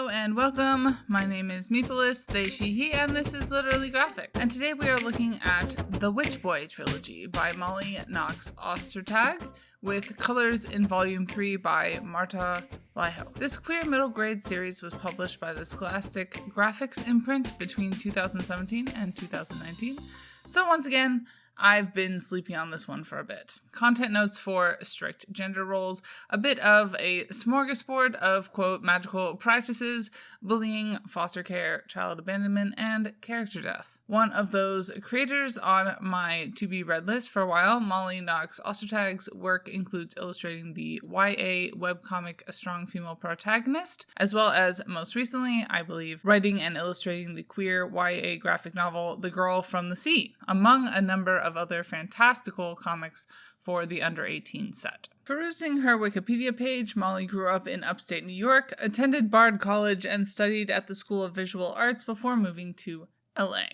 Hello and welcome. My name is Meepolis, they, she, he, and this is Literally Graphic. And today we are looking at the Witch Boy Trilogy by Molly Knox Ostertag, with colors in Volume 3 by Marta Laiho. This queer middle grade series was published by the Scholastic Graphics imprint between 2017 and 2019. So once again, I've been sleeping on this one for a bit. Content notes for strict gender roles, a bit of a smorgasbord of, quote, magical practices, bullying, foster care, child abandonment, and character death. One of those creators on my to-be-read list for a while, Molly Knox Ostertag's work includes illustrating the YA webcomic Strong Female Protagonist, as well as, most recently, I believe, writing and illustrating the queer YA graphic novel The Girl from the Sea, among a number of other fantastical comics for the under-18 set. Perusing her Wikipedia page, Molly grew up in upstate New York, attended Bard College, and studied at the School of Visual Arts before moving to LA.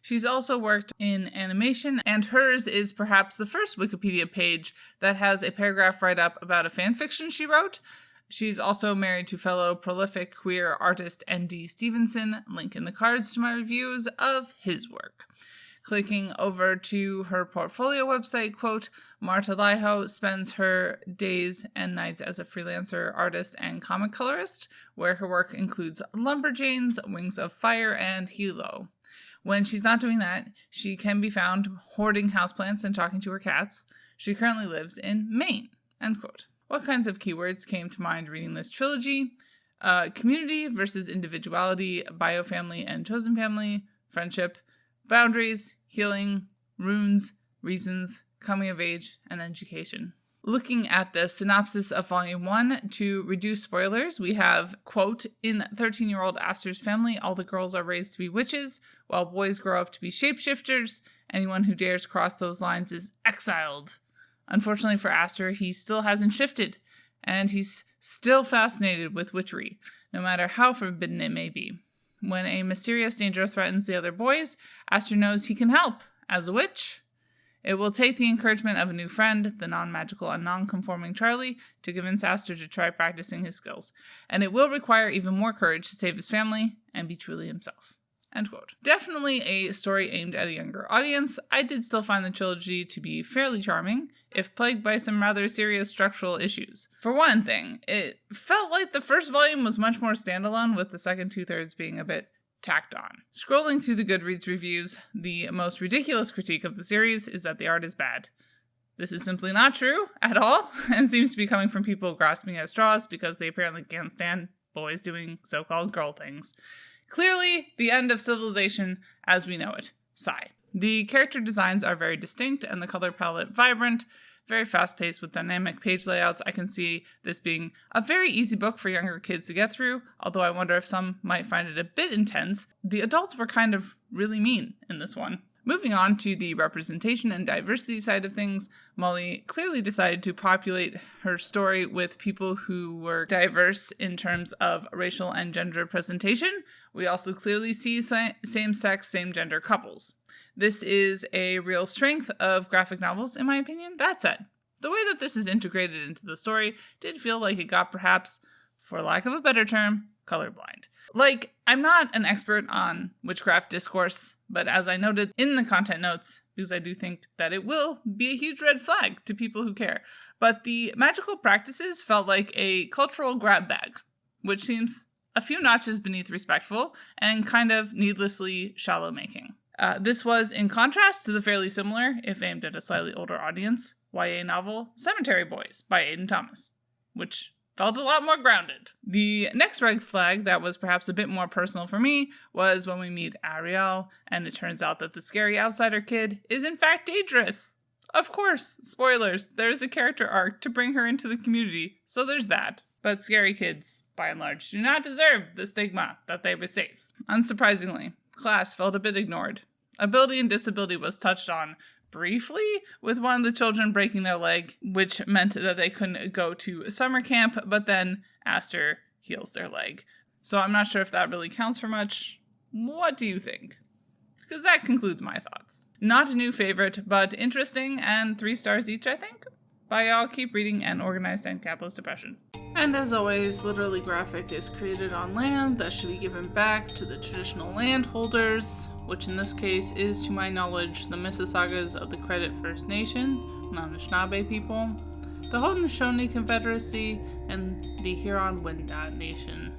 She's also worked in animation, and hers is perhaps the first Wikipedia page that has a paragraph write-up about a fanfiction she wrote. She's also married to fellow prolific queer artist N.D. Stevenson, link in the cards to my reviews of his work. Clicking over to her portfolio website, quote, Marta Laiho spends her days and nights as a freelancer, artist, and comic colorist, where her work includes Lumberjanes, Wings of Fire, and Hilo. When she's not doing that, she can be found hoarding houseplants and talking to her cats. She currently lives in Maine, end quote. What kinds of keywords came to mind reading this trilogy? Community versus individuality, biofamily and chosen family, friendship, boundaries, healing, runes, reasons, coming of age, and education. Looking at the synopsis of Volume 1, to reduce spoilers, we have, quote, in 13-year-old Aster's family, all the girls are raised to be witches, while boys grow up to be shapeshifters. Anyone who dares cross those lines is exiled. Unfortunately for Aster, he still hasn't shifted, and he's still fascinated with witchery, no matter how forbidden it may be. When a mysterious danger threatens the other boys, Aster knows he can help. As a witch, it will take the encouragement of a new friend, the non-magical and non-conforming Charlie, to convince Aster to try practicing his skills. And it will require even more courage to save his family and be truly himself. End quote. Definitely a story aimed at a younger audience. I did still find the trilogy to be fairly charming, if plagued by some rather serious structural issues. For one thing, it felt like the first volume was much more standalone, with the second two-thirds being a bit tacked on. Scrolling through the Goodreads reviews, the most ridiculous critique of the series is that the art is bad. This is simply not true at all, and seems to be coming from people grasping at straws because they apparently can't stand boys doing so-called girl things. Clearly, the end of civilization as we know it. Sigh. The character designs are very distinct and the color palette vibrant, very fast-paced with dynamic page layouts. I can see this being a very easy book for younger kids to get through, although I wonder if some might find it a bit intense. The adults were kind of really mean in this one. Moving on to the representation and diversity side of things, Molly clearly decided to populate her story with people who were diverse in terms of racial and gender presentation. We also clearly see same-sex, same-gender couples. This is a real strength of graphic novels, in my opinion. That said, the way that this is integrated into the story did feel like it got perhaps, for lack of a better term, colorblind. Like, I'm not an expert on witchcraft discourse, but as I noted in the content notes, because I do think that it will be a huge red flag to people who care, but the magical practices felt like a cultural grab bag, which seems a few notches beneath respectful and kind of needlessly shallow making. This was in contrast to the fairly similar, if aimed at a slightly older audience, YA novel Cemetery Boys by Aidan Thomas, which felt a lot more grounded. The next red flag that was perhaps a bit more personal for me was when we meet Ariel, and it turns out that the scary outsider kid is in fact dangerous. Of course, spoilers, there's a character arc to bring her into the community, so there's that. But scary kids, by and large, do not deserve the stigma that they receive. Unsurprisingly, class felt a bit ignored. Ability and disability was touched on briefly, with one of the children breaking their leg, which meant that they couldn't go to summer camp, but then Aster heals their leg. So I'm not sure if that really counts for much. What do you think? Because that concludes my thoughts. Not a new favorite, but interesting, and 3 stars each, I think. Bye, y'all. Keep reading, and organized and capitalist depression. And as always, Literally Graphic is created on land that should be given back to the traditional landholders, which in this case is, to my knowledge, the Mississaugas of the Credit First Nation, non-Anishinaabe people, the Haudenosaunee Confederacy, and the Huron-Wendat Nation.